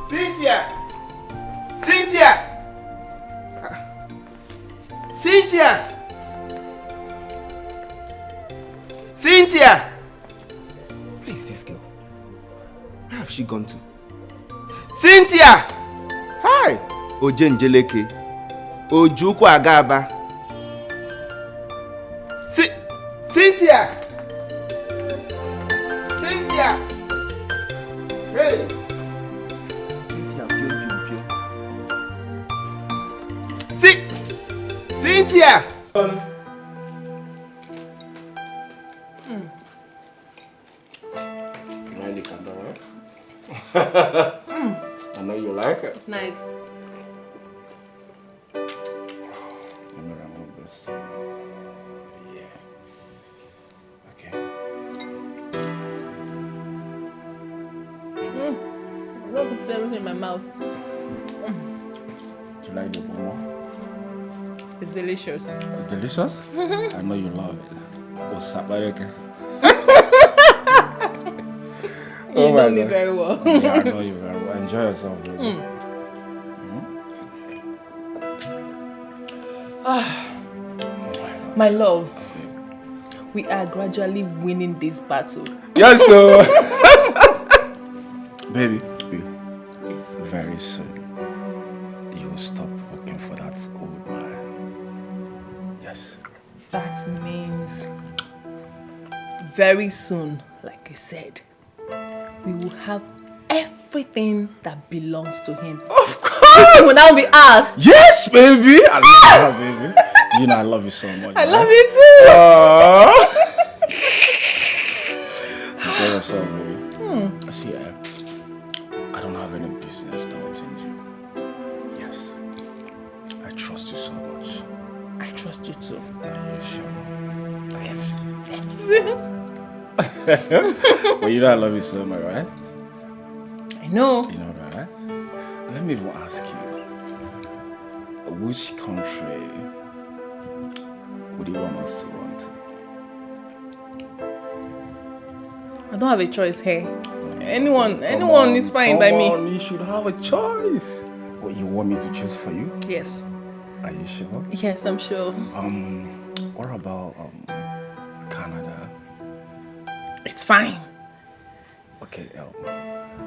Cynthia! Cynthia! Cynthia! Cynthia! Where is this girl? Where have she gone to? Cynthia! Hi! Ojenjeleke. Ojukwu Agaba. Cynthia! Cynthia! Hey! Cynthia, pio. Cynthia! You like the camera, right? I know you like it. It's nice. Let me remove this. Yeah. Okay. I love to put everything in my mouth. Do you like the momo? It's delicious. It's delicious? I know you love it. What's up, Bareke? You know me very well. Yeah, I know you very well. Enjoy yourself, baby. My love, we are gradually winning this battle. Yes, so. Baby, Yes. very soon you will stop working for that old man. Yes. That means very soon, like you said, we will have everything that belongs to him. Of course! It will now be ours. Yes, baby! I love you, baby. You know I love you so much. I love you too. Enjoy yourself, baby. See, I don't have any business doubting you. Yes. I trust you so much. I trust you too. Are you sure? Yes. Well, you know I love you so much, right? I know. You know that, right? Let me even ask you, which country would you want us to run to? I don't have a choice here. Anyone is fine by me. You should have a choice. What, you want me to choose for you? Yes. Are you sure? Yes, I'm sure. What about Canada? It's fine. Okay,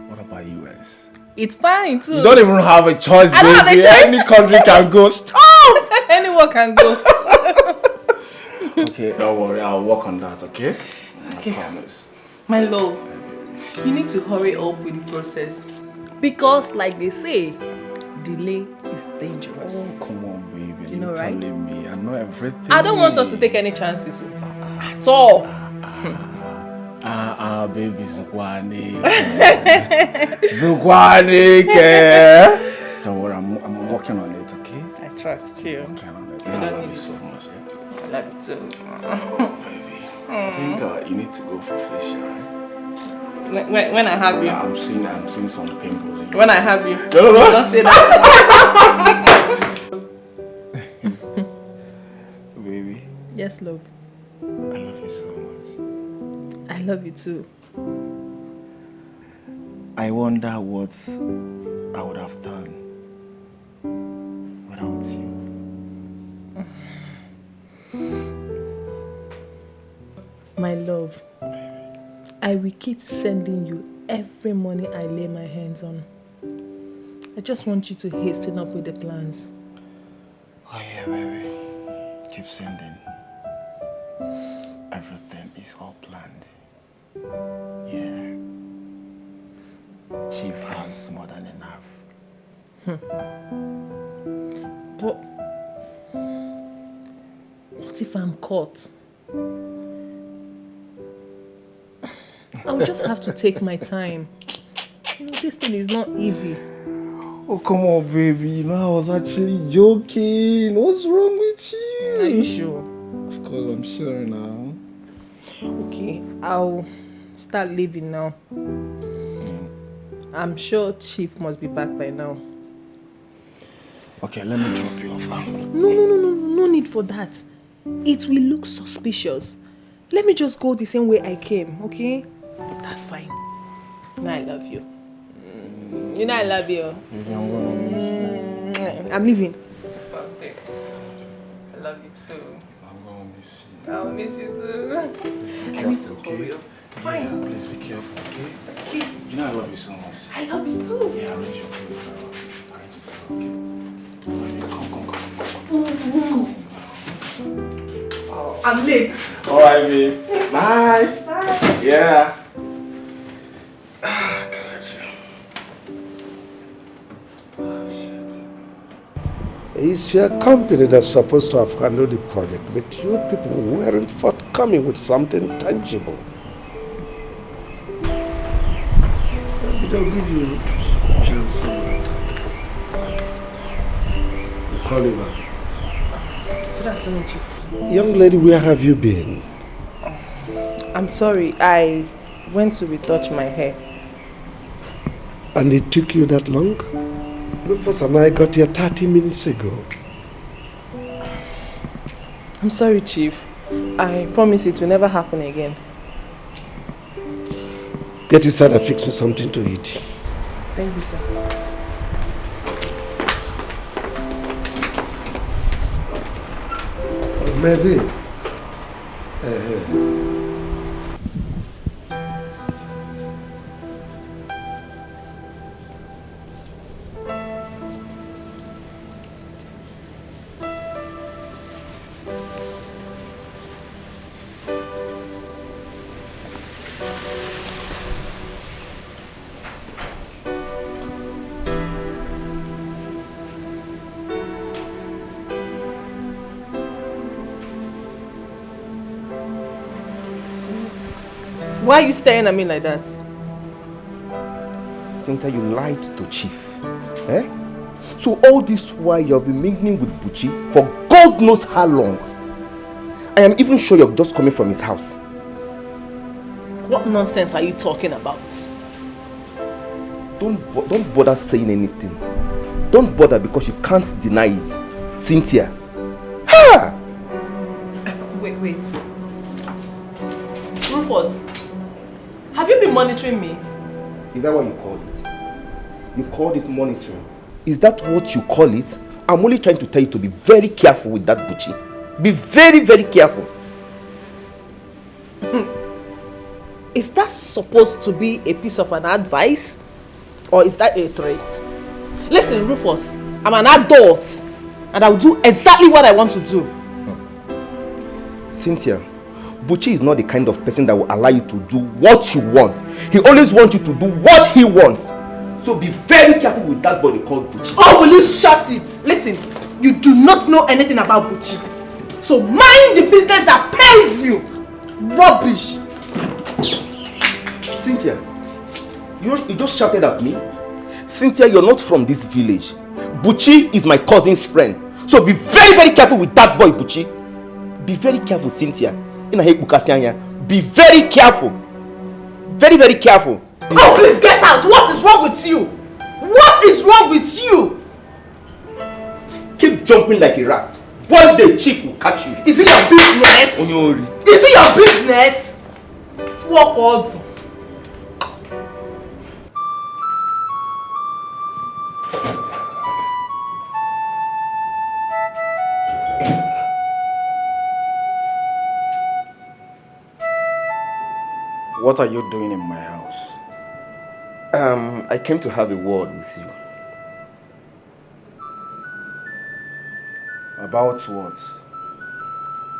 what about US? It's fine too. You don't even have a choice, I don't have a choice. Any country can go. Stop! Anyone can go. Okay, don't worry. I'll work on that, okay? Okay. I promise. My love, you need to hurry up with the process. Because like they say, delay is dangerous. Oh, come on, baby. You know, right? Telling me. I know everything. I don't want us to take any chances. At all. Baby, Zukwane. Zukwane. Don't worry, I'm working on it, okay? I trust you. Working on it. I I don't love need you so much, yeah? I love you too. Oh, baby. I think you need to go for facial, right? When I have you. I'm seeing some pimples. When I have you. No. Don't say that. Baby, Yes, love. I love you so much. I love you too. I wonder what I would have done without you. My love, I will keep sending you every money I lay my hands on. I just want you to hasten up with the plans. Oh yeah, baby. Keep sending. Everything is all planned. Yeah. Chief has more than enough. But what if I'm caught? I'll just have to take my time. You know, this thing is not easy. Oh, come on, baby. You know, I was actually joking. What's wrong with you? Are you sure? Of course, I'm sure now. Okay, I'll start leaving now. I'm sure Chief must be back by now. Okay, let me drop you off. No need for that. It will look suspicious. Let me just go the same way I came, okay? That's fine. I love you. You know I love you. Baby, I'm gonna miss you. I'm leaving. For God's sake. I love you too. I'm gonna miss you. I'll miss you too. Please be I need to careful, hurry okay? up. Fine. Yeah, please be careful, okay? You know I love you so much. I love you too. Yeah, arrange your food. Arrange your food, okay? Baby, come. Oh, I'm late. Alright, babe. Bye. Bye. Yeah. Ah, God. Oh, shit. It's your company that's supposed to have handled the project, but you people weren't forthcoming with something tangible. Maybe they'll give you a chance some other time. I'll call you back. Good afternoon, Chief. Young lady, where have you been? I'm sorry, I went to retouch my hair. And it took you that long? Rufus and I got here 30 minutes ago. I'm sorry, Chief. I promise it will never happen again. Get inside and fix me something to eat. Thank you, sir. Maybe. Why are you staring at me like that? Cynthia, you lied to Chief. Eh? So all this while you have been mingling with Buchi for God knows how long. I am even sure you're just coming from his house. What nonsense are you talking about? Don't bother saying anything. Don't bother because you can't deny it. Cynthia. Ha! Wait. Rufus, have you been monitoring me? Is that what you call it? You called it monitoring. Is that what you call it? I'm only trying to tell you to be very careful with that Buchi. Be very, very careful. Is that supposed to be a piece of an advice? Or is that a threat? Listen, Rufus, I'm an adult and I will do exactly what I want to do. Cynthia, Buchi is not the kind of person that will allow you to do what you want. He always wants you to do what he wants. So be very careful with that boy called Buchi. Oh, will you shut it? Listen, you do not know anything about Buchi. So mind the business that pays you. Rubbish. Cynthia, you just shouted at me. Cynthia, you're not from this village. Buchi is my cousin's friend. So be very, very careful with that boy, Buchi. Be very careful, Cynthia. Be very careful. Very, very careful. Oh, please get out. What is wrong with you? What is wrong with you? Keep jumping like a rat. One day Chief will catch you. Is it your business? Onyori. Is it your business? Fuck all. What are you doing in my house? I came to have a word with you. About what?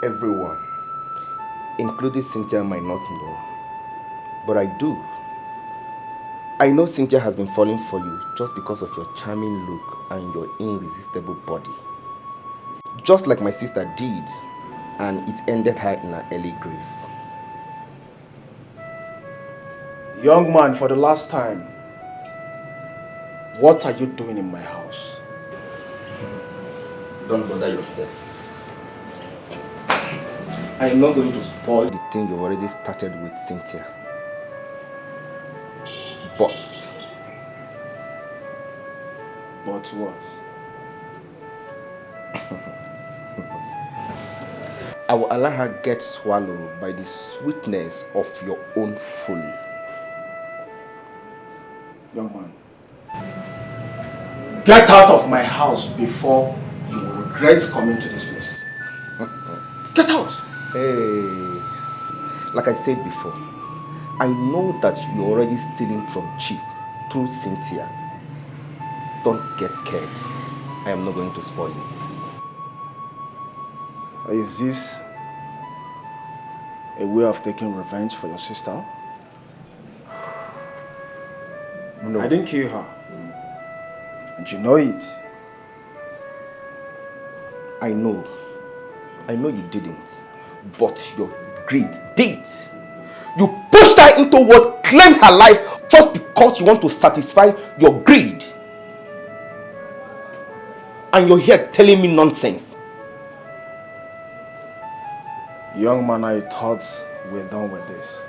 Everyone, including Cynthia, might not know. But I do. I know Cynthia has been falling for you just because of your charming look and your irresistible body. Just like my sister did, and it ended her in an early grave. Young man, for the last time, what are you doing in my house? Don't bother yourself. I am not going to spoil the thing you've already started with Cynthia. But what? I will allow her get swallowed by the sweetness of your own folly. Young man, get out of my house before you will regret coming to this place. Get out! Hey, like I said before, I know that you're already stealing from Chief through Cynthia. Don't get scared. I am not going to spoil it. Is this a way of taking revenge for your sister? No. I didn't kill her. And you know it. I know you didn't. But your greed did. You pushed her into what claimed her life just because you want to satisfy your greed. And you're here telling me nonsense. Young man, I thought we're done with this.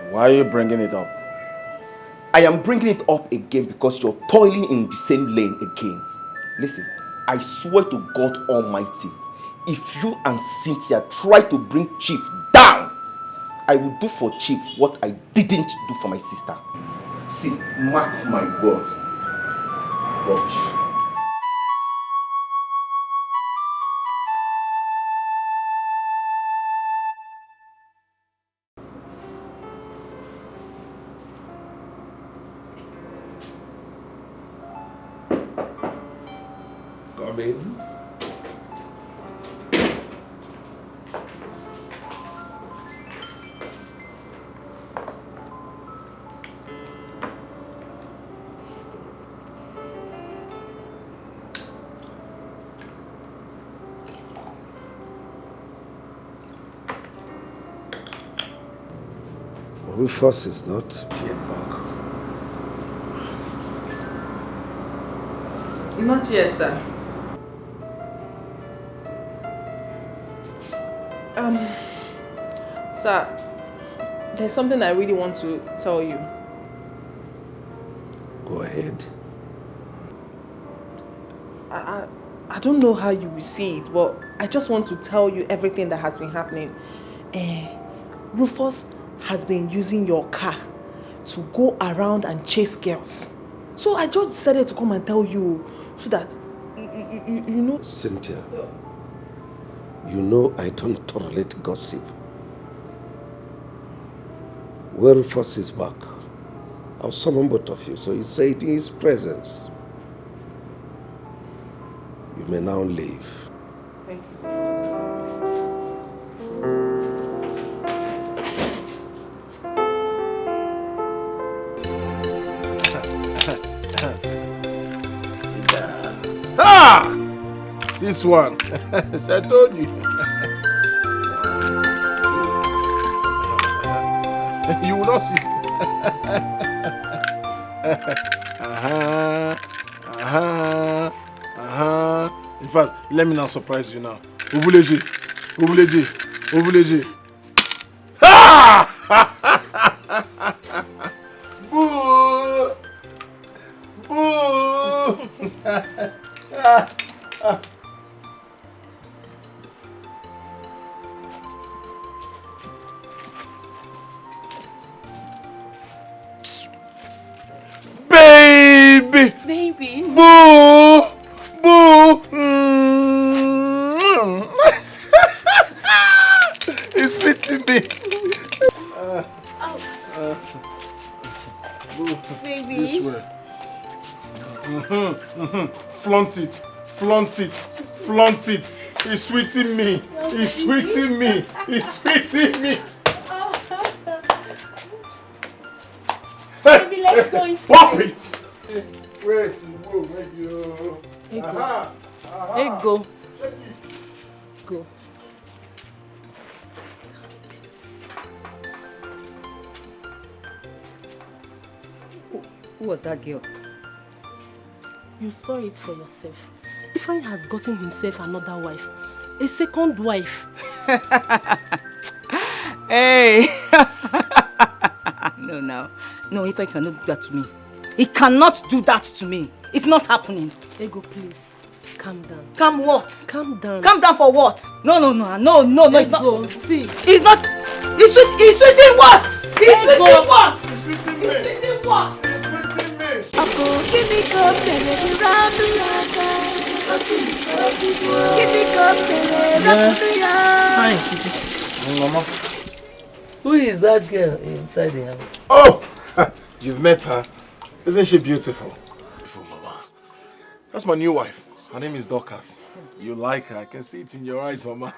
Why are you bringing it up? I am bringing it up again because you're toiling in the same lane again. Listen, I swear to God Almighty, if you and Cynthia try to bring Chief down, I will do for Chief what I didn't do for my sister. See, mark my words. Rubbish. Come in. Rufus is not yet back. Not yet, sir. Sir, there's something I really want to tell you. Go ahead. I don't know how you will see it, but I just want to tell you everything that has been happening. Rufus has been using your car to go around and chase girls. So I just decided to come and tell you so that you know. Cynthia, you know I don't tolerate gossip. When Rufus is back, I'll summon both of you so you say it in his presence. You may now leave. Thank you, sir. Ah! 6-1. I told you. 1, 2. You will not see. In fact, let me now surprise you now. Ovuleji. Ah! Boo! Boo! Baby. Boo! Boo! It's fitting me. Baby. This way. Flaunt it. It's sweeting me. It's sweeting me. Baby, let's go inside. Pop it. Wait, whoa, make you. Hey, go. Aha. Hey, go. Check it. Go. Who was that girl? You saw it for yourself. Ifeanyi has gotten himself another wife. A second wife. Hey! No, Ifeanyi cannot do that to me. He cannot do that to me. It's not happening. Ego, please. Calm down. Calm what? Calm down. Calm down for what? No, it's not. Go. See. It's not. He's sweeting what? He's sweeting what? He's sweeting me. He's sweeting what? He's sweeting me. Fine. Mama. Who is that girl inside the house? Oh, you've met her. Isn't she beautiful? Beautiful, Mama. That's my new wife. Her name is Dorcas. You like her. I can see it in your eyes, Mama.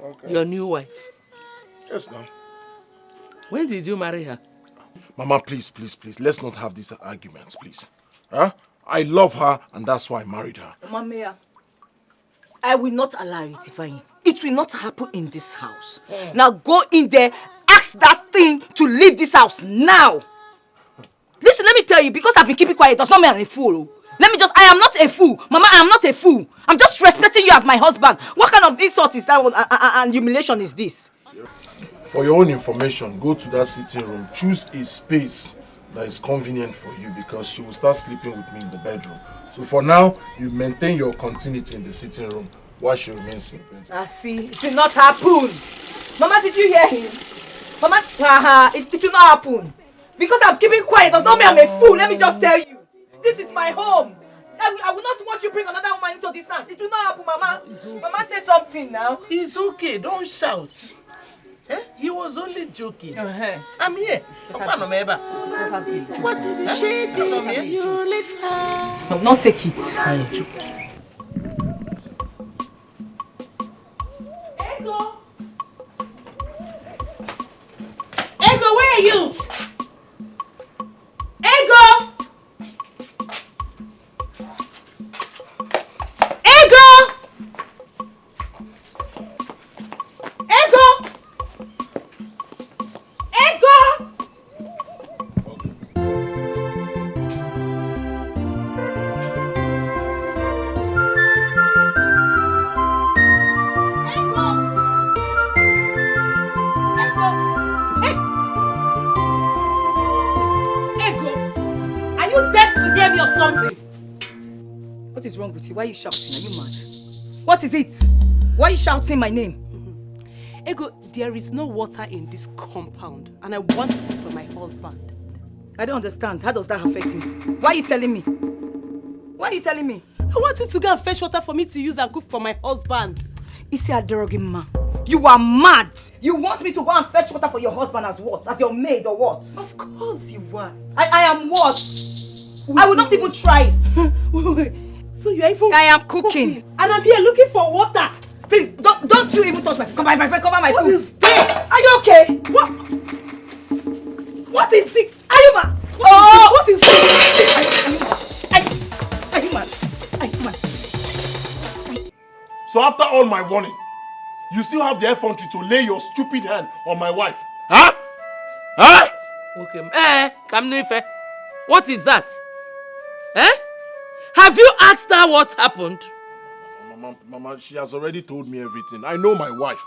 Okay. Your new wife. Yes, now. When did you marry her? Mama, please, please, please. Let's not have these arguments, please. Huh? I love her, and that's why I married her. Mama, I will not allow it, Ifeanyi. It will not happen in this house. Now go in there, ask that thing to leave this house now. Listen, let me tell you, because I've been keeping quiet does not mean I'm a fool. I am not a fool. Mama, I am not a fool. I'm just respecting you as my husband. What kind of insult is that and humiliation is this? For your own information, go to that sitting room. Choose a space that is convenient for you because she will start sleeping with me in the bedroom. So for now, you maintain your continuity in the sitting room while she remains in bed. I see. It will not happen. Mama, did you hear him? Mama, it will not happen. Because I'm keeping quiet does not mean I'm a fool. Let me just tell you. This is my home. I will not want you bring another woman into this house. It will not happen, Mama. Okay. Mama, say something now. It's okay. Don't shout. Eh? He was only joking. I'm here. I will not take it. Ego, where are you? Ego! Ego! Ego! Ego! Or something. What is wrong with you? Why are you shouting? Are you mad? What is it? Why are you shouting my name? Ego, there is no water in this compound and I want it for my husband. I don't understand. How does that affect me? Why are you telling me? Why are you telling me? I want you to go and fetch water for me to use and cook for my husband. Isi Aderogima, you are mad. You want me to go and fetch water for your husband as what? As your maid or what? Of course you are. I am what? I will not even try it. So you are even I am cooking. And I'm here looking for water. Please, don't you even touch my food. Come on, my friend, cover my food. What is this? Are you okay? What? What is this? Are you mad? What is this? Are you mad? Are you mad? So after all my warning, you still have the effrontery to lay your stupid hand on my wife? Huh? Huh? Okay. Kamnife. What is that? Eh? Have you asked her what happened? Mama, she has already told me everything. I know my wife.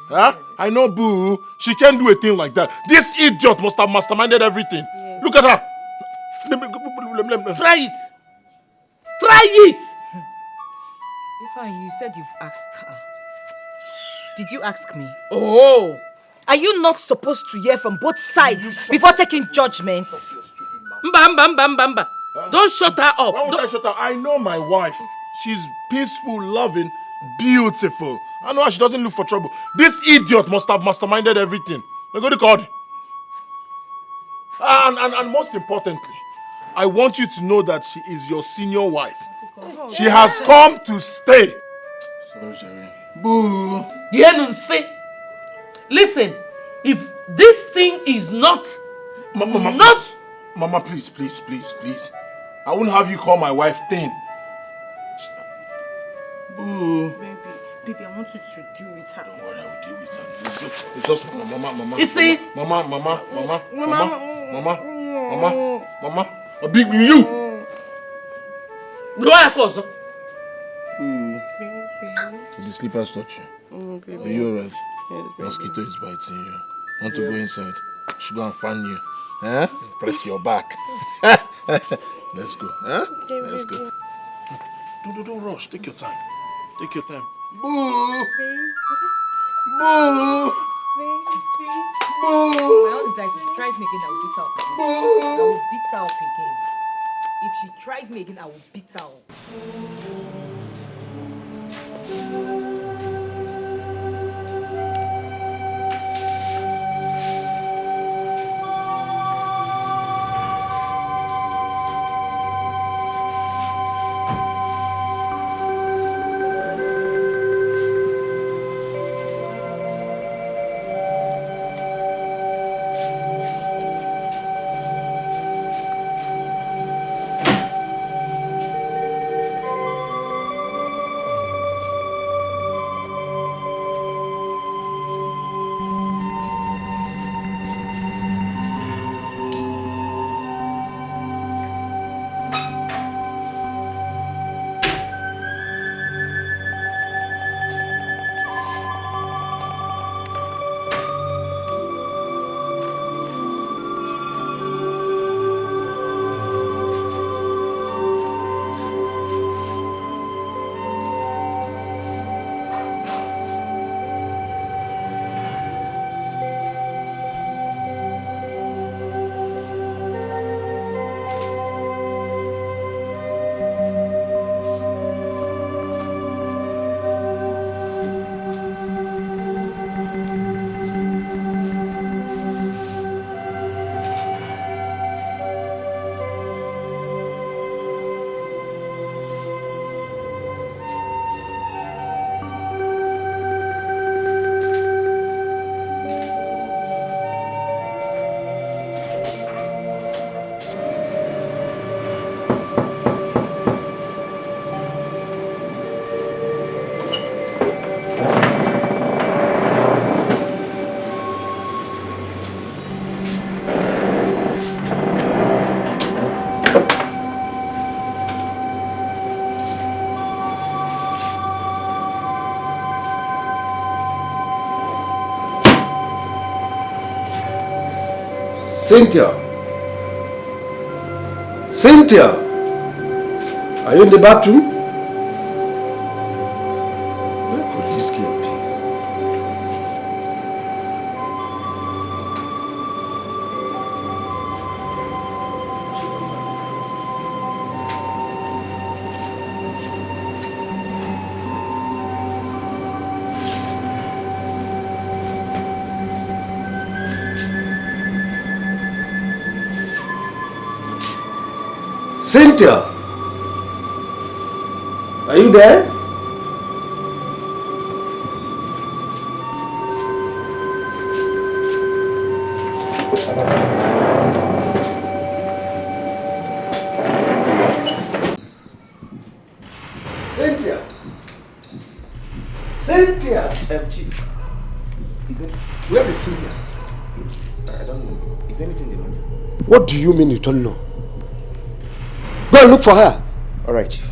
Huh? I know Boo. She can't do a thing like that. This idiot must have masterminded everything. Yes. Look at her. Try it. Try it. Ifeanyi, you said you've asked her. Did you ask me? Oh. Are you not supposed to hear from both sides before taking judgment? Mba. Don't shut her up. Why won't I shut her? I know my wife. She's peaceful, loving, beautiful. I know her. She doesn't look for trouble. This idiot must have masterminded everything. Go to God. And most importantly, I want you to know that she is your senior wife. She has come to stay. Sorry, Jerry. Boo. Listen, if this thing is not... Mama, please. I wouldn't have you call my wife thin. Boo. Baby, I want you to deal with her. Don't worry, I will deal with her. It's just Mama. You see? Mama. Big you. Do I cause? Did the slippers touch you? Are you alright? Yes, mosquito is biting you. Want to go inside? Should go and fan you. Huh? Press your back. Let's go. Huh? Let's go. Don't rush. Take your time. Boo! Boo! My own is like, if she tries me again, I will beat her up again. I will beat her up again. If she tries me again, I will beat her up. Cynthia! Cynthia! Are you in the bathroom? Where could this girl be? Cynthia! Are you there? Cynthia! Cynthia! Chief, where is Cynthia? I don't know. Is anything the matter? What do you mean you don't know? Go and look for her. All right, Chief.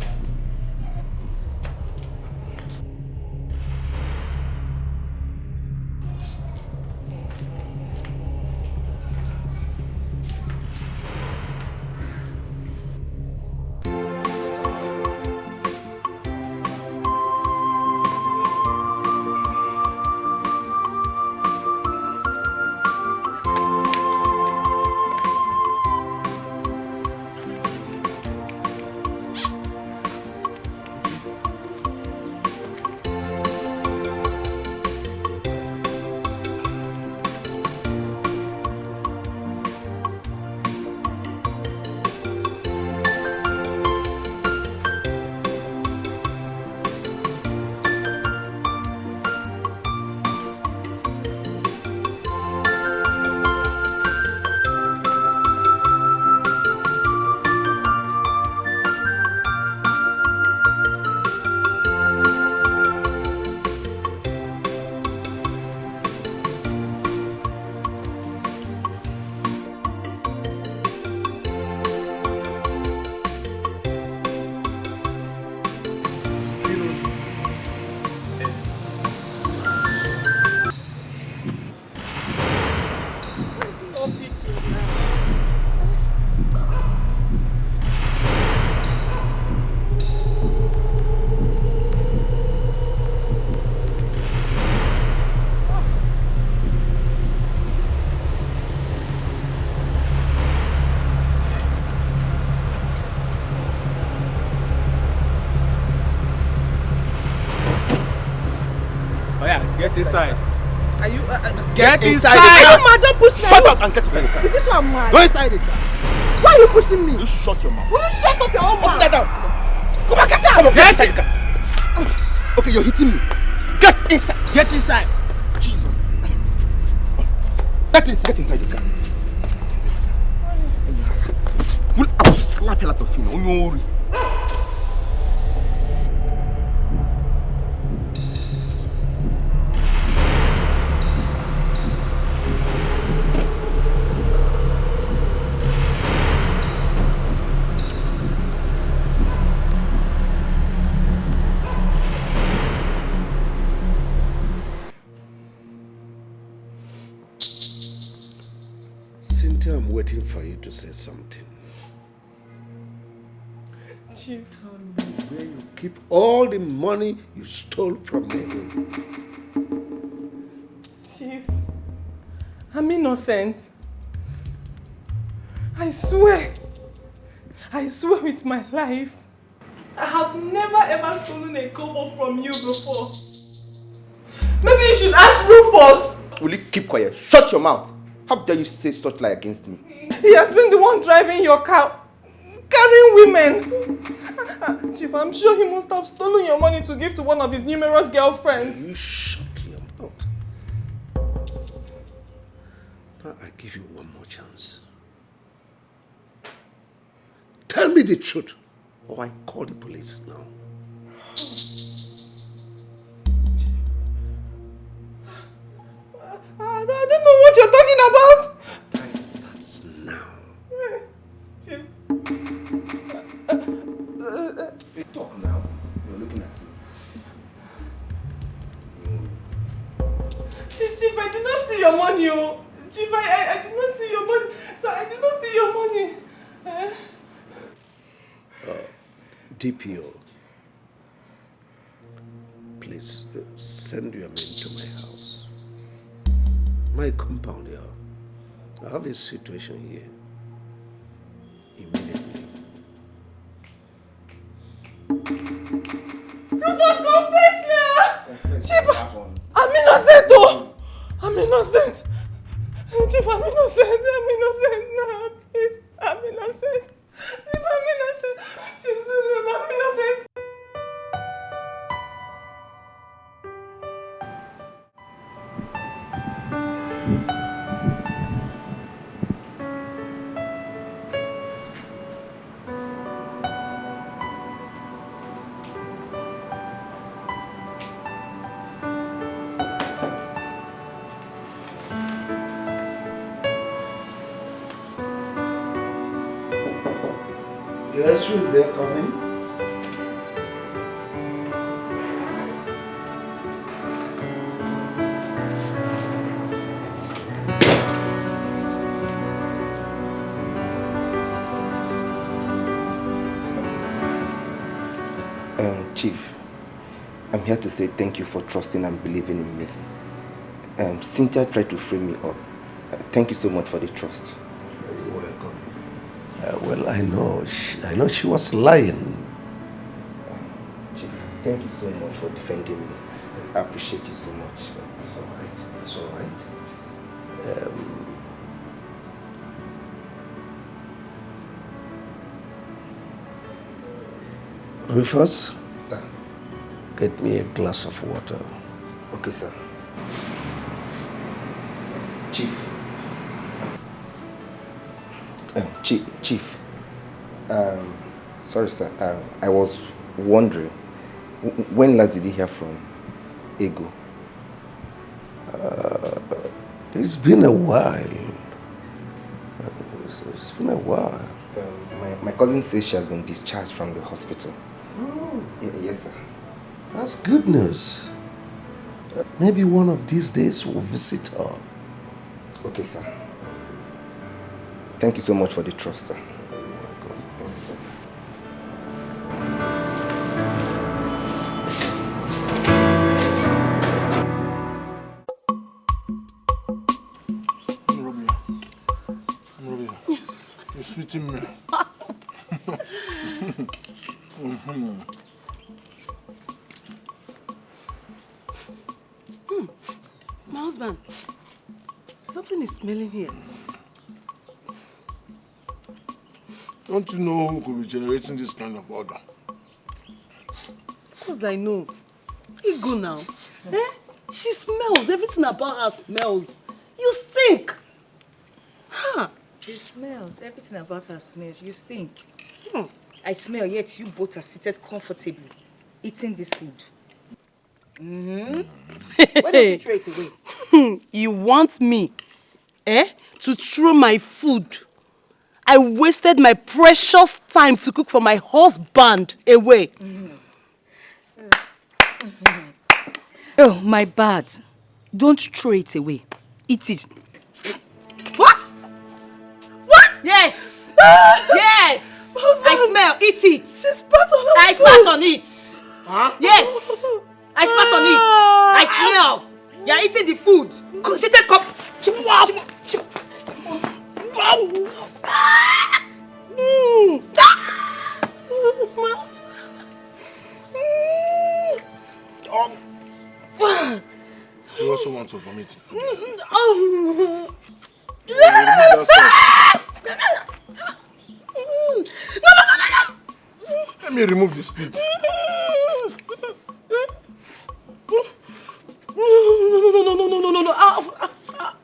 Get inside. Are you... Get inside the the car! car! Don't push me! Shut up and get inside. Is this a man? Go inside the car. Why are you pushing me? You shut your mouth. Will you shut up your own Open mouth? that down. Come on, get down! Come on, get inside the car. Okay, you're hitting me. Get inside. Get inside. Jesus. Get inside the car. Sorry. I will slap a lot of you. Don't worry. Cynthia, I'm waiting for you to say something. Chief. Where you keep all the money you stole from me. Chief, I'm innocent. I swear with my life. I have never ever stolen a kobo from you before. Maybe you should ask Rufus. Will you keep quiet? Shut your mouth. How dare you say such lie against me? He has been the one driving your car, carrying women. Chief, I'm sure he must have stolen your money to give to one of his numerous girlfriends. You shut your mouth. Now I give you one more chance. Tell me the truth, or I call the police now. I don't know what you're talking about. Time starts now. Chief. Talk now. You're looking at me. Chief, I did not see your money. Oh. Chief, I did not see your money. Sir, I did not see your money. DPO, please send your men to my house. My compound here. I have a situation here. Immediately. Rufus, confess now! Chief, I'm innocent though! I'm innocent! Chief, I'm innocent! No, please, I'm innocent! Chief, I'm innocent! Jesus, I'm innocent! Yes, who is there coming? Chief, I'm here to say thank you for trusting and believing in me. Cynthia tried to frame me up. Thank you so much for the trust. You're welcome. Well, I know she was lying. Chief, thank you so much for defending me. I appreciate you so much. That's all right. That's all right. Rufus? Sir. Get me a glass of water. Okay, sir. Chief. Chief. Sorry, sir. I was wondering, when last did you hear from Ego? It's been a while. It's been a while. My cousin says she has been discharged from the hospital. Oh. Yes, sir. That's good news. Maybe one of these days we'll visit her. Okay, sir. Thank you so much for the trust, sir. You're welcome. Thank you, sir. I'm Romeo. You're sweeting me. husband, something is smelling here. Don't you know who could be generating this kind of odor? Of course I know. You go now. Eh? She smells. Everything about her smells. You stink. Huh? She smells. Everything about her smells. You stink. I smell, yet you both are seated comfortably, eating this food. Why don't you throw it away? You want me, to throw my food? I wasted my precious time to cook for my husband away. Oh, my bad. Don't throw it away. Eat it. What? What? Yes! Yes! I smell. Eat it. She spat on her I spat on it. Huh? Yes! I spat on it. I smell. You're eating the food. Seated cup. You also want to vomit food? Let me remove the spit. No.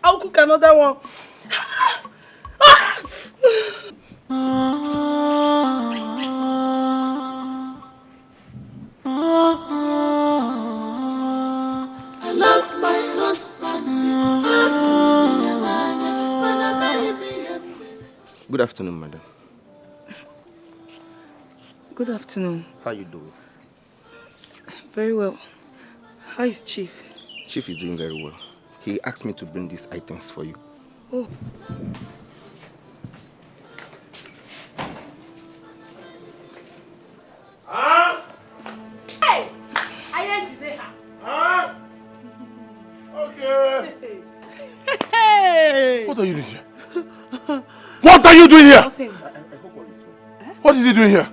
I'll cook another one. I love my husband. Good afternoon, madam. Good afternoon. How you doing? Very well. How is Chief? Chief is doing very well. He asked me to bring these items for you. Oh. Huh? Hey! I engineer her. Huh? Okay. Hey! What are you doing here? What are you doing here? Nothing. What is he doing here?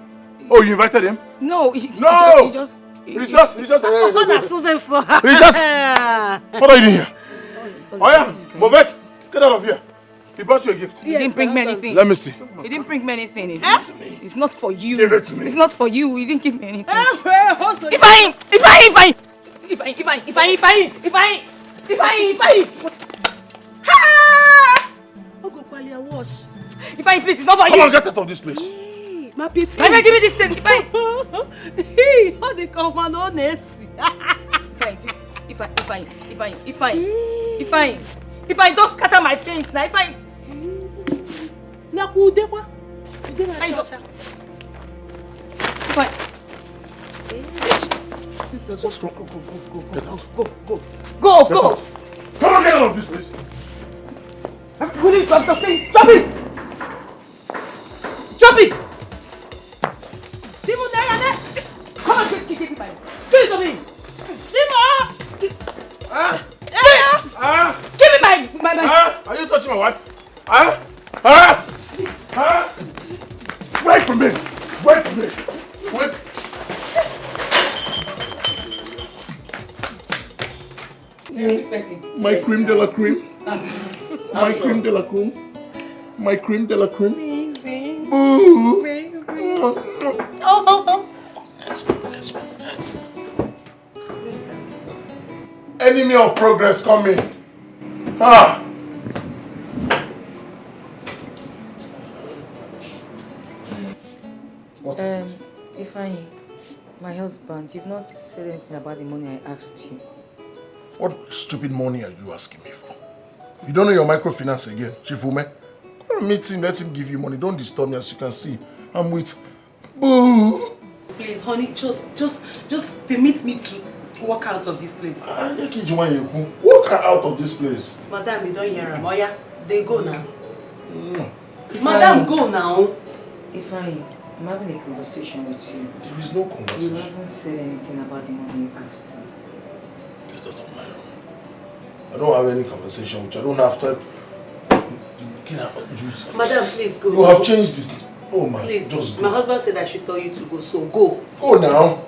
Oh, you invited him? No, No! he just... He's just. What are Susan so? What are you doing here? Oh yeah, Bovek, get out of here. He brought you a gift. He didn't bring me anything. Let me see. He didn't bring me anything. It's not for you. Give it to me. It's not for you. He didn't give me anything. If I please, it's not for Come you. on, get out of this place. my people. Give me this thing. If How they come on honest? If I don't scatter my face now, if I What's wrong? go. Come on, get out of this place. Will you stop the face? Stop it! Stop it! Simon, come on, give it back. Give it to me. Simon! Give me my. Are you touching my wife? Wait for me. Wait. My cream de la cream. My cream de la cream. My cream de la cream. Ooh. This one. Enemy of progress coming. What is it? Ifeanyi, my husband, you've not said anything about the money I asked you. What stupid money are you asking me for? You don't know your microfinance again, Chifume? Go and meet him, let him give you money. Don't disturb me, as you can see. I'm with Boo. Please, honey, just permit me to walk out of this place. Walk out of this place. Madam, you don't hear him. Oh yeah, they go now. Madam, go now. Ifeanyi, I'm having a conversation with you. There is no You conversation. haven't said anything about the money you asked me. Get out of my room. I don't have any conversation with you. I don't have time. Get out. Madam, please go. You have changed this. Oh my, Please, just my go. husband said I should tell you to go, so go. Go now.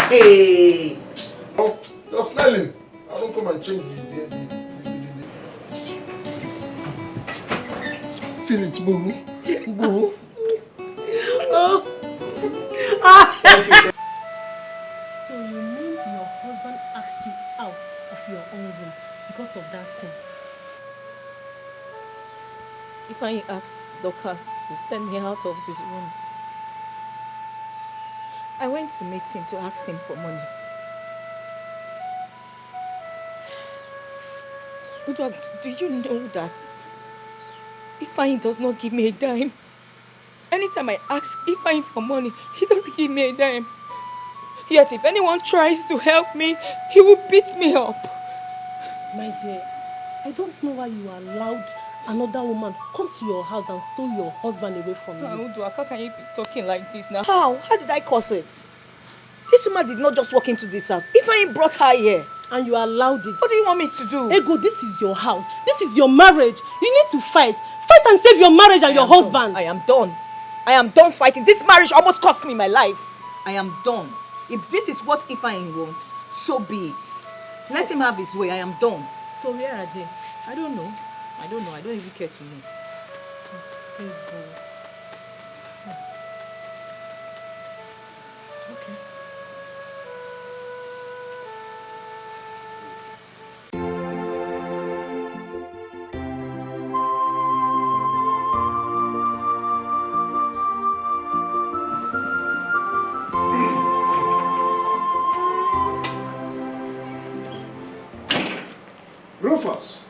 Hey! Oh, you're smelling. don't come and change Feel it, boo. Boo. So you mean your husband asked you out of your own room because of that thing? If I asked Dorcas to send me out of this room, I went to meet him to ask him for money. Udwag, do you know that Ifeanyi does not give me a dime? Anytime I ask Ifeanyi for money, he doesn't give me a dime. Yet if anyone tries to help me, he will beat me up. My dear, I don't know why you allowed another woman come to your house and stole your husband away from you. Udwag, how can you be talking like this now? How? How did I cause it? This woman did not just walk into this house. Ifeanyi brought her here. And you allowed it. What do you want me to do? Ego, this is your house. This is your marriage. You need to fight. Fight and save your marriage and your husband. I am done. I am done fighting. This marriage almost cost me my life. I am done. If this is what Ifeanyi wants, so be it. Let him have his way. I am done. So where are they? I don't know. I don't even care to know. Ego. Okay. Rufus!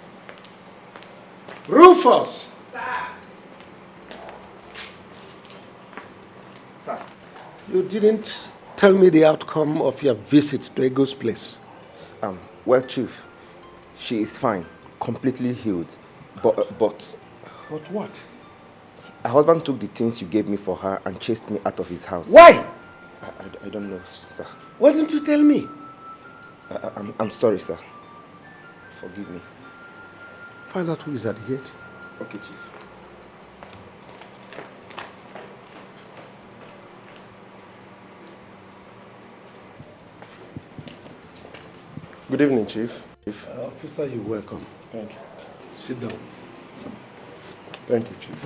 Rufus! Sir. You didn't tell me the outcome of your visit to Ego's place. Well, Chief, she is fine, completely healed. But But what? her husband took the things you gave me for her and chased me out of his house. Why? I don't know, sir. Why didn't you tell me? I'm sorry, sir. Forgive me. Find out who is at the gate. Okay, Chief. Good evening, Chief. Officer, you're welcome. Thank you. Sit down. Thank you, Chief.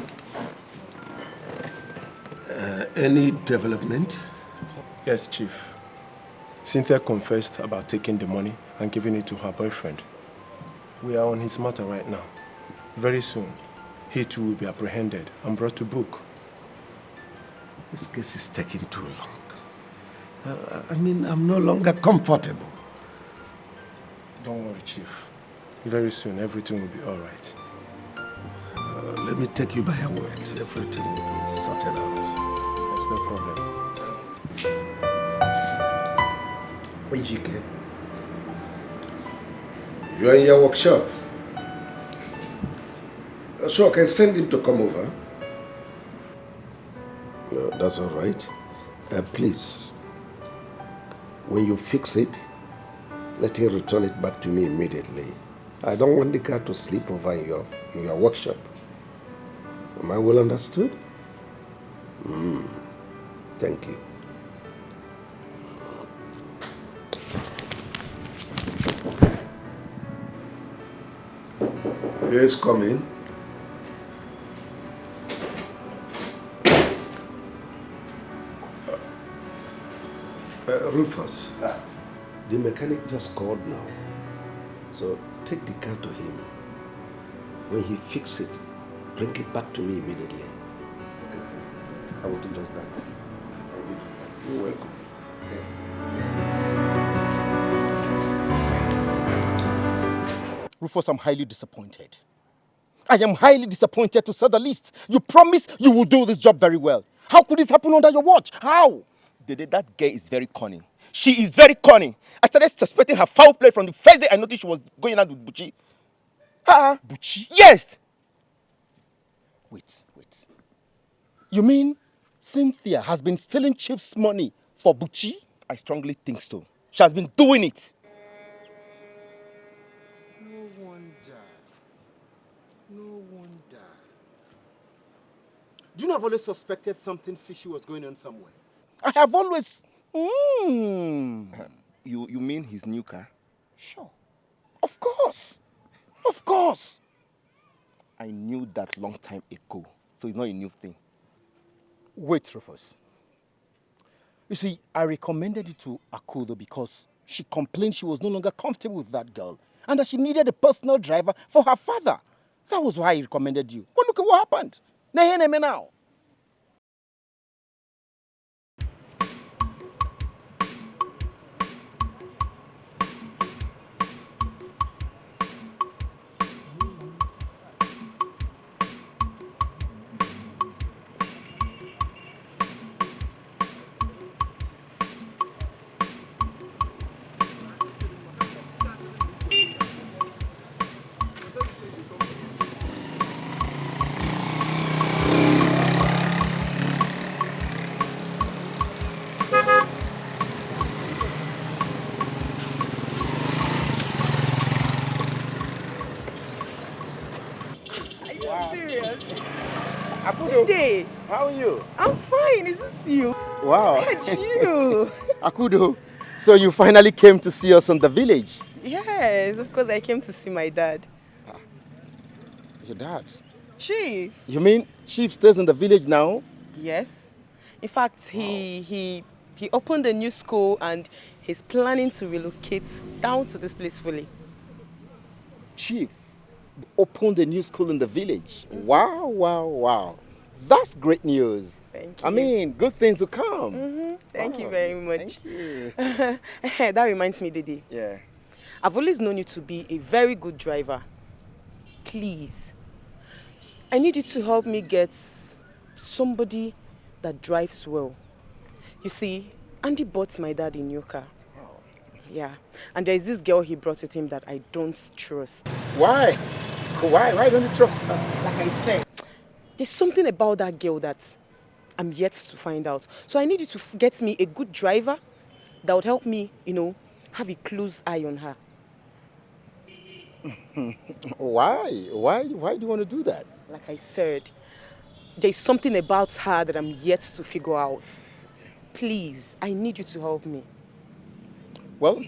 Any development? Yes, Chief. Cynthia confessed about taking the money and giving it to her boyfriend. We are on his matter right now. Very soon, he too will be apprehended and brought to book. This case is taking too long. I'm no longer comfortable. Don't worry, Chief. Very soon, everything will be all right. Let me take you by a word. Everything will be sorted out. That's no problem. Ejike, you are in your workshop. So I can send him to come over. No, that's all right. Please, when you fix it, let him return it back to me immediately. I don't want the car to sleep over in your workshop. Am I well understood? Thank you. Yes, come in. Rufus. Sir. The mechanic just called now. So take the car to him. When he fixes it, bring it back to me immediately. Okay, sir. I will do just that. You're welcome. Yes. Rufus, I'm highly disappointed. I am highly disappointed, to say the least. You promised you will do this job very well. How could this happen under your watch? How? Dede, that girl is very cunning. She is very cunning. I started suspecting her foul play from the first day I noticed she was going out with Buchi. Buchi? Yes! Wait. You mean Cynthia has been stealing Chief's money for Buchi? I strongly think so. She has been doing it. No wonder. Do you know I've always suspected something fishy was going on somewhere? I have always... You mean his new car? Sure. Of course. Of course. I knew that long time ago, so it's not a new thing. Wait, Rufus. You see, I recommended it to Akudo because she complained she was no longer comfortable with that girl and that she needed a personal driver for her father. That was why I recommended you. But look at what happened. Now. Today. How are you? I'm fine. Is this you? Wow. It's you. Akudo, so you finally came to see us in the village? Yes, of course I came to see my dad. Your dad? Chief. You mean Chief stays in the village now? Yes. In fact, he opened a new school and he's planning to relocate down to this place fully. Chief opened a new school in the village. Wow. That's great news. Thank you. I mean, good things will come. Thank you very much. Thank you. That reminds me, Didi. Yeah. I've always known you to be a very good driver. Please, I need you to help me get somebody that drives well. You see, Andy bought my dad a new car. Yeah, and there's this girl he brought with him that I don't trust. Why? Why don't you trust her? Like I said, there's something about that girl that I'm yet to find out. So I need you to get me a good driver that would help me, have a close eye on her. Why? Why do you want to do that? Like I said, there's something about her that I'm yet to figure out. Please, I need you to help me. Well,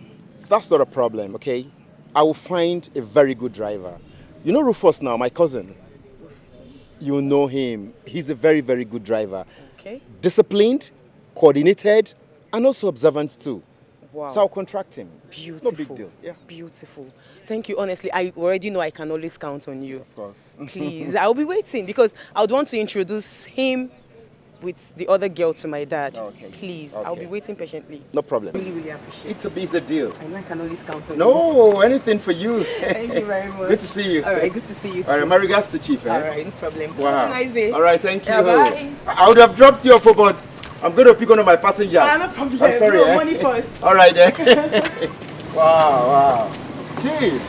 that's not a problem, okay? I will find a very good driver. You know Rufus now, my cousin? You know him. He's a very, very good driver. Okay. Disciplined, coordinated, and also observant too. Wow. So I'll contract him. Beautiful. No big deal. Yeah. Beautiful. Thank you. Honestly, I already know I can always count on you. Of course. Please, I'll be waiting because I would want to introduce him with the other girl to my dad. Okay. Please, Okay. I'll be waiting patiently. No problem. Really, really appreciate it. It's a deal. I know I can always count on you. No, anything for you. Thank you very much. Good to see you. All right, good to see you too. All right, my regards to Chief. All right, no problem. Wow. Have a nice day. All right, thank you. Yeah, bye. I would have dropped you off, but I'm going to pick one of my passengers. No problem. I'm sorry. No, money first. All right, then. Wow. Chief.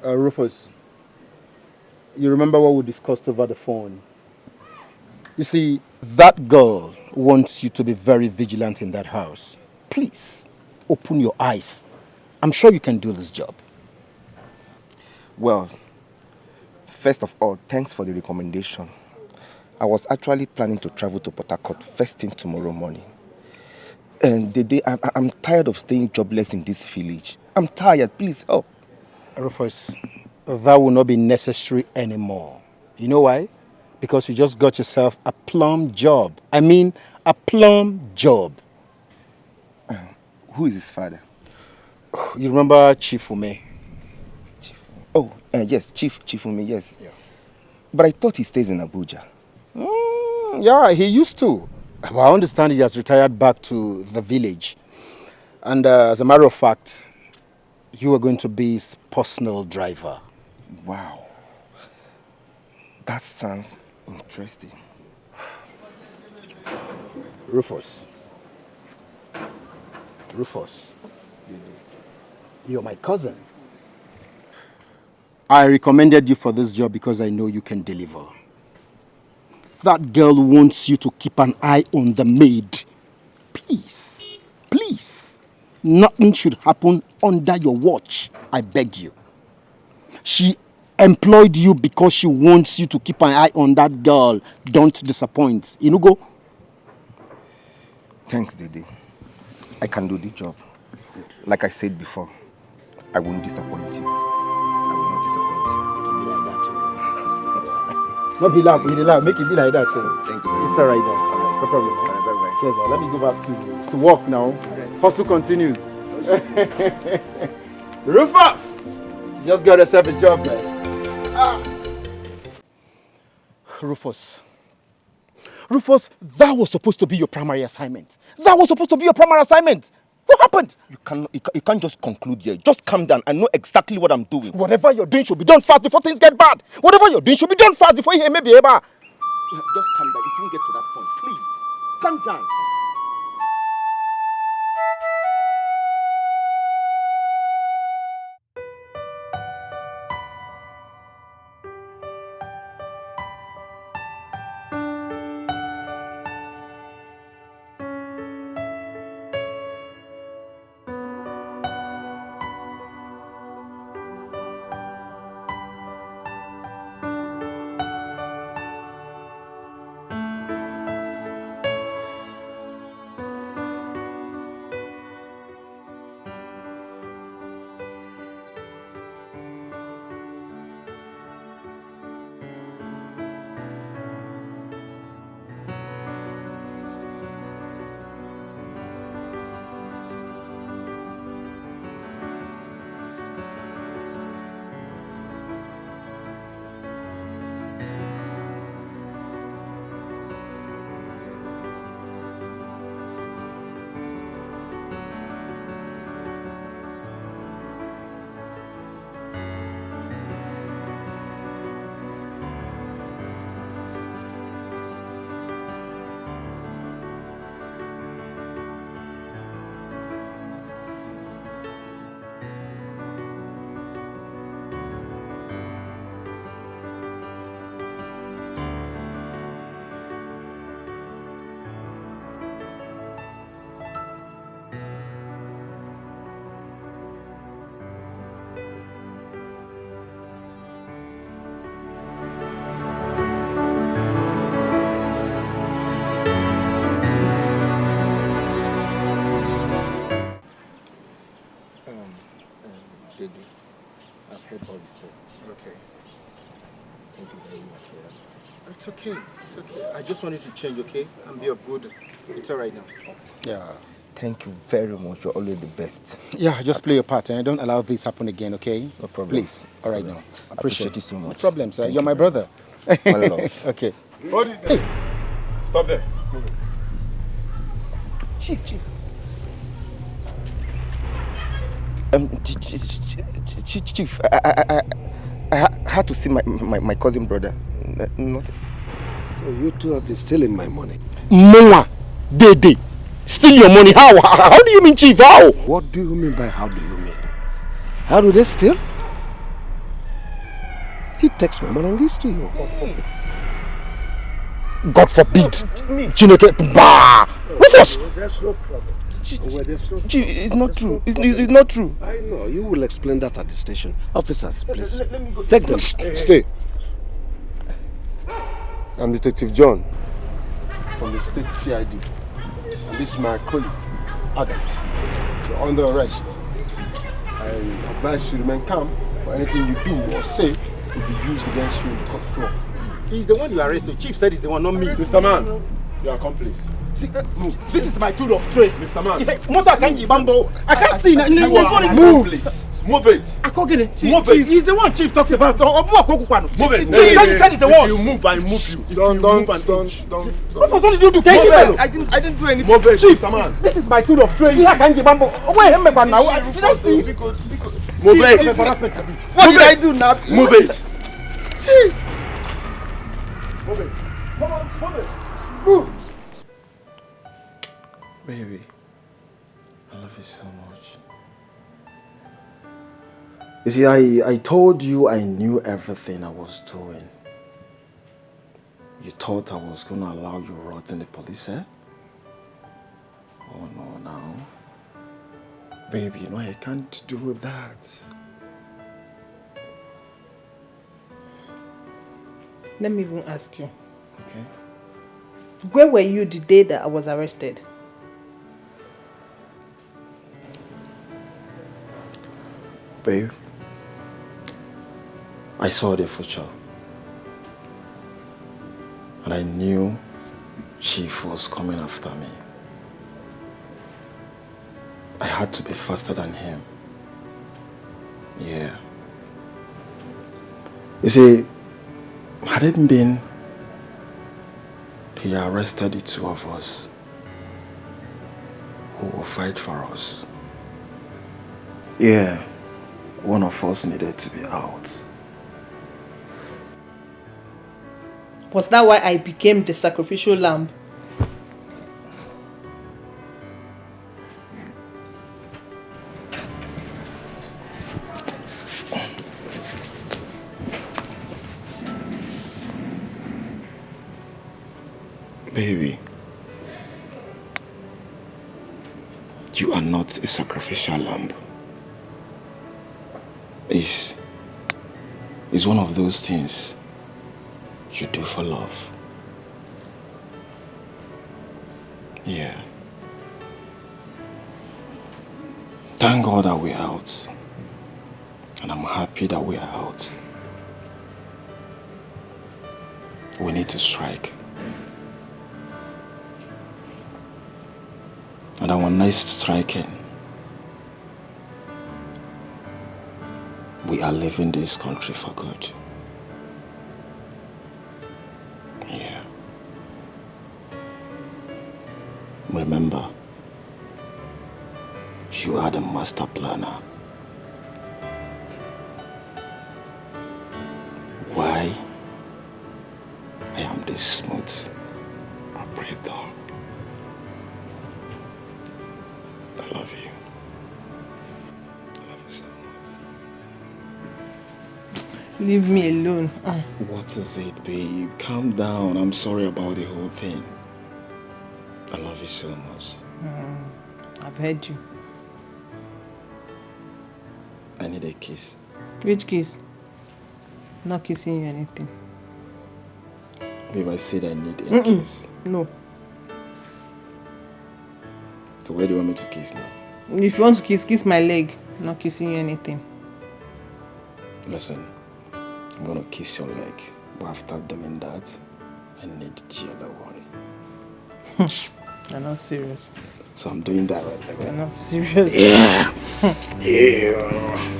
Rufus, you remember what we discussed over the phone? You see, that girl wants you to be very vigilant in that house. Please, open your eyes. I'm sure you can do this job. Well, first of all, thanks for the recommendation. I was actually planning to travel to Port Harcourt first thing tomorrow morning. And I'm tired of staying jobless in this village. I'm tired. Please help. Rufus, that will not be necessary anymore. You know why? Because you just got yourself a plum job. I mean, a plum job. Who is his father? You remember Chief Ume? Oh, yes, Chief Ume, yes. Yeah. But I thought he stays in Abuja. Yeah, he used to. But I understand he has retired back to the village. And as a matter of fact, you are going to be his personal driver. Wow. That sounds interesting. Rufus, you're my cousin. I recommended you for this job because I know you can deliver. That girl wants you to keep an eye on the maid. Please, nothing should happen under your watch. I beg you. She employed you because she wants you to keep an eye on that girl. Don't disappoint. Inugo? Thanks, Dede. I can do the job. Like I said before, I won't disappoint you. I will not disappoint you. Not be loud, make it be like that. Thank you. It's alright now. No problem. All right, bye-bye. Cheers. Let me go back to work now. Hustle continues. Rufus! Just got yourself a job, man. Rufus, that was supposed to be your primary assignment. What happened? You can't just conclude here. Just calm down. I know exactly what I'm doing. Whatever you're doing should be done fast before things get bad. Whatever you're doing should be done fast before you may be able. Just calm down. It won't get to that point. Please, calm down. I've heard all you said. Okay. Thank you very much for that. It's okay. I just wanted to change, okay? And be of good. It's all right now. Yeah. Thank you very much. You're always the best. Yeah, just play your part and don't allow this happen again, okay? No problem. Please. All right now. Appreciate you so much. No problem, sir. Thank You're my brother. My love. Okay. Hey. Stop there. Chief. Chief, I had to see my cousin brother. Not. So you two have been stealing my money. Moa, Dede, steal your money? How? How do you mean, Chief? How? What do you mean by how do you mean? How do they steal? He takes my money and gives to you. God forbid. Chineke, bah! Rufus! There's no problem. Chief, it's not true. It's not true. I know. You will explain that at the station. Officers, please. Take them. Stay. I'm Detective John from the State CID. And this is my colleague, Adams. You're under arrest. I advise you to remain calm, for anything you do or say will be used against you in the court floor. He's the one you arrested. Chief said he's the one, not me. Mr. Man, your accomplice. See, this is my tool of trade. Mr. Man. Motor can't bambo. I can't steal. Move, please. Move it. Move it. He's the one Chief talked about. Move it. Chief said he's the one. If you move, I move you. Don't. What What did you do? I didn't do anything. Move it, Chief, Mr. Man. this is my tool of trade. Did I steal? Move it. What did I do now? Move it. Chief. Move it. Come on, move it. Move. Baby, I love you so much. You see, I told you I knew everything I was doing. You thought I was going to allow you rot in the police, eh? Oh no, now. Baby, you know I can't do that. Let me even ask you. Okay? Where were you the day that I was arrested? Babe, I saw the future. And I knew Chief was coming after me. I had to be faster than him. Yeah. You see, had it been he arrested the two of us, who will fight for us? Yeah, one of us needed to be out. Was that why I became the sacrificial lamb? Baby, you are not a sacrificial lamb. It's one of those things you do for love. Yeah. Thank God that we're out. And I'm happy that we're out. We need to strike. And our next striking, we are leaving this country for good. Yeah. Remember, you are the master planner. Why I am this smooth operator. I love you. I love you so much. Leave me alone. What is it, babe? Calm down. I'm sorry about the whole thing. I love you so much. I've heard you. I need a kiss. Which kiss? Not kissing you anything. Babe, I said I need a kiss. No. So where do you want me to kiss now? If you want to kiss my leg. Not kissing you anything. Listen, I'm gonna kiss your leg. But after doing that, I need the other one. You're not serious. So I'm doing that right now. You're not serious. Yeah. Yeah.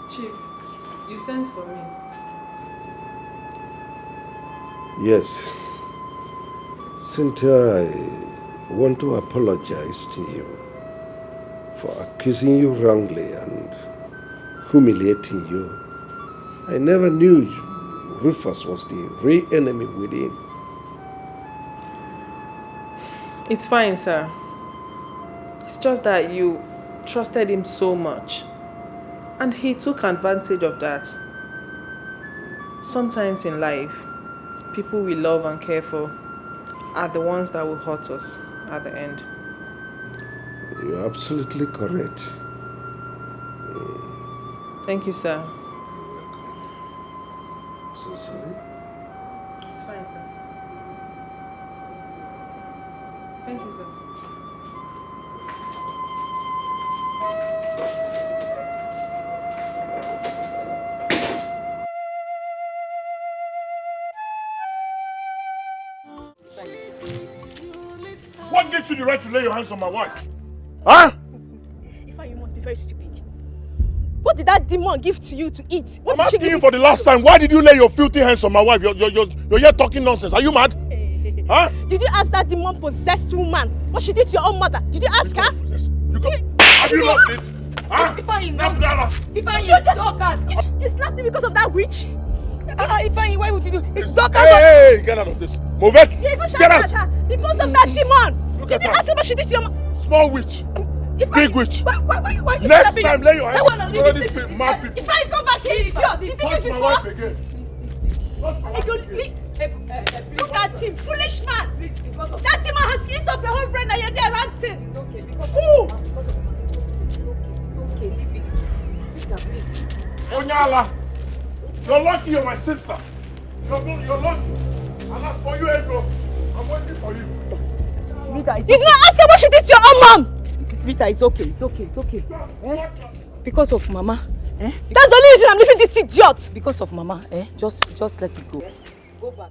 Chief, you sent for me. Yes. Cynthia, I want to apologize to you for accusing you wrongly and humiliating you. I never knew Rufus was the real enemy within. It's fine, sir. It's just that you trusted him so much. And he took advantage of that. Sometimes in life, people we love and care for are the ones that will hurt us at the end. You're absolutely correct. Thank you, sir. So sorry. It's fine, sir. Thank you, sir. What gives you the right to lay your hands on my wife? Huh? Ifeanyi, you must be very stupid. What did that demon give to you to eat? What I'm did she asking give you for the last time. Why did you lay your filthy hands on my wife? You're here talking nonsense. Are you mad? Huh? Did you ask that demon-possessed woman what she did to your own mother? Did you ask her? Have you lost it? Huh? Ifeanyi, no. Ifeanyi, You just you slapped me because of that witch? Ifeanyi, why would you do it? Hey, get out of this. Move it. Yeah, if I Get out. her because of that demon. Look Did at you her. ask her what she did to your mother? Small witch. Big witch. Why Next time, lay your hands on these mad people. If I come back here, idiot, you think Touch it's my before? wife again. Look at him, foolish man. That demon has eaten up your whole brain and you're there ranting. It's okay. Fool. It's okay. Leave it. Onyala, you're lucky you're my sister. You're lucky. And as for you, Ego, I'm waiting for you. Rita, you did not ask her what she did to your own mom. Rita, it's okay. Eh? Because of Mama. Eh? That's the only reason I'm leaving this idiot. Because of Mama. Eh? Just let it go. Go back.